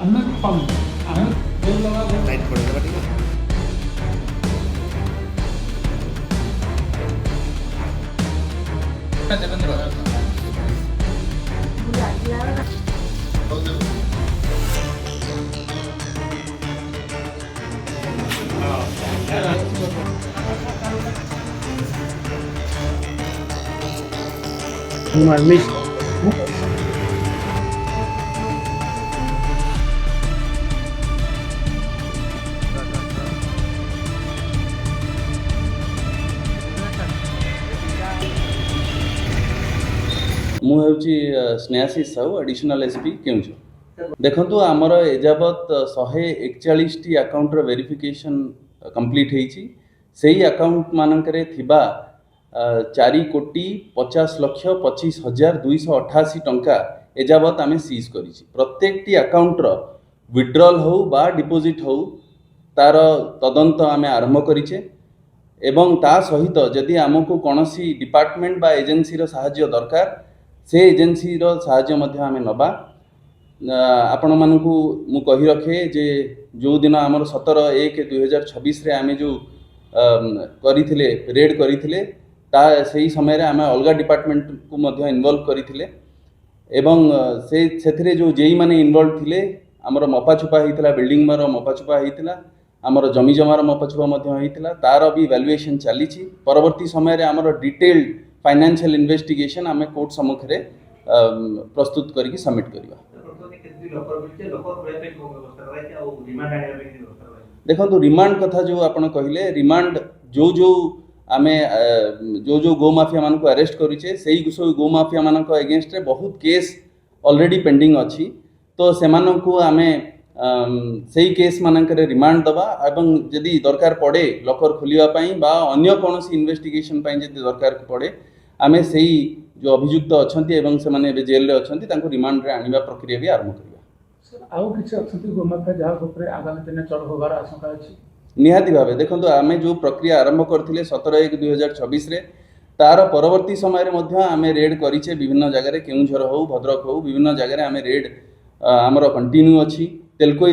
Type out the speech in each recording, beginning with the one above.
ଆମେ ଆମେ ଲାଇଟ୍ ପଡ଼ିଦେବା ଟିକେ। ମୁଁ ହେଉଛି ସ୍ନେହାଶିଷ ସାହୁ ଆଡିସନାଲ ଏସପି କେଉଁଝର। ଦେଖନ୍ତୁ ଆମର ଏଯାବତ୍ 141ଟି ଆକାଉଣ୍ଟର ଭେରିଫିକେସନ୍ କମ୍ପ୍ଲିଟ୍ ହେଇଛି। ସେଇ ଆକାଉଣ୍ଟ ମାନଙ୍କରେ ଥିବା 4,50,25,288 ଟଙ୍କା ଏଯାବତ୍ ଆମେ ସିଜ୍ କରିଛି। ପ୍ରତ୍ୟେକଟି ଆକାଉଣ୍ଟର ୱିଡ୍ରଲ୍ ହଉ ବା ଡିପୋଜିଟ୍ ହଉ ତାର ତଦନ୍ତ ଆମେ ଆରମ୍ଭ କରିଛେ ଏବଂ ତା ସହିତ ଯଦି ଆମକୁ କୌଣସି ଡିପାର୍ଟମେଣ୍ଟ ବା ଏଜେନ୍ସିର ସାହାଯ୍ୟ ଦରକାର ସେ ଏଜେନ୍ସିର ସାହାଯ୍ୟ ମଧ୍ୟ ଆମେ ନେବା। ଆପଣମାନଙ୍କୁ ମୁଁ କହି ରଖେ ଯେ ଯେଉଁଦିନ ଆମର 17/1/2026ରେ ଆମେ ଯେଉଁ କରିଥିଲେ ରେଡ୍ କରିଥିଲେ ତା ସେହି ସମୟରେ ଆମେ ଅଲଗା ଡିପାର୍ଟମେଣ୍ଟକୁ ମଧ୍ୟ ଇନଭଲ୍ଭ କରିଥିଲେ ଏବଂ ସେଥିରେ ଯେଉଁ ଯେଇମାନେ ଇନଭଲ୍ଭ ଥିଲେ ଆମର ମପାଛୁପା ହେଇଥିଲା, ବିଲ୍ଡିଂର ମପାଛୁପା ହେଇଥିଲା, ଆମର ଜମି ଜମାର ମପାଛୁପା ମଧ୍ୟ ହେଇଥିଲା। ତାର ବି ଭ୍ୟାଲୁଏସନ୍ ଚାଲିଛି। ପରବର୍ତ୍ତୀ ସମୟରେ ଆମର ଡିଟେଲ୍ଡ फाइनेंशियल इन्वेस्टिगेशन आम कोर्ट सम्मुखें प्रस्तुत करके सबमिट करवा। देखो रिमांड कथा जो आप कहले रिमांड जो जो आम जो गो माफिया मान को अरेस्ट करूचे से गो माफिया मान एगेन्स्ट रे बहुत केस ऑलरेडी पेंडिंग अच्छी तो से आम से केस मानक रिमांड दबा एवं जदि दरकार पड़े लकर खोलियापाई बा अन्य कौन इन्वेस्टिगेशन जदि दरकार पड़े आमे से जो अभियुक्त अच्छा से माने जेल रे अच्छा रिमांड रे आनिबा प्रक्रिया भी आरंभ करवा। निहाती भाव देखो आम जो प्रक्रिया आरंभ करते 17/1/2026 तार परवर्ती समय आम रेड करें विभिन्न जगह केउझर हो भद्रक हो विभिन्न जगह आम रेड आमर कंटिन्यू अच्छी तेलकोई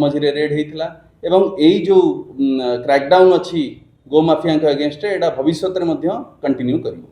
मझे रेड होता एवं यही जो क्रैकडाउन अच्छी गो माफिया अगेन्स्ट एटा भविष्य में कंटिन्यू करूँ।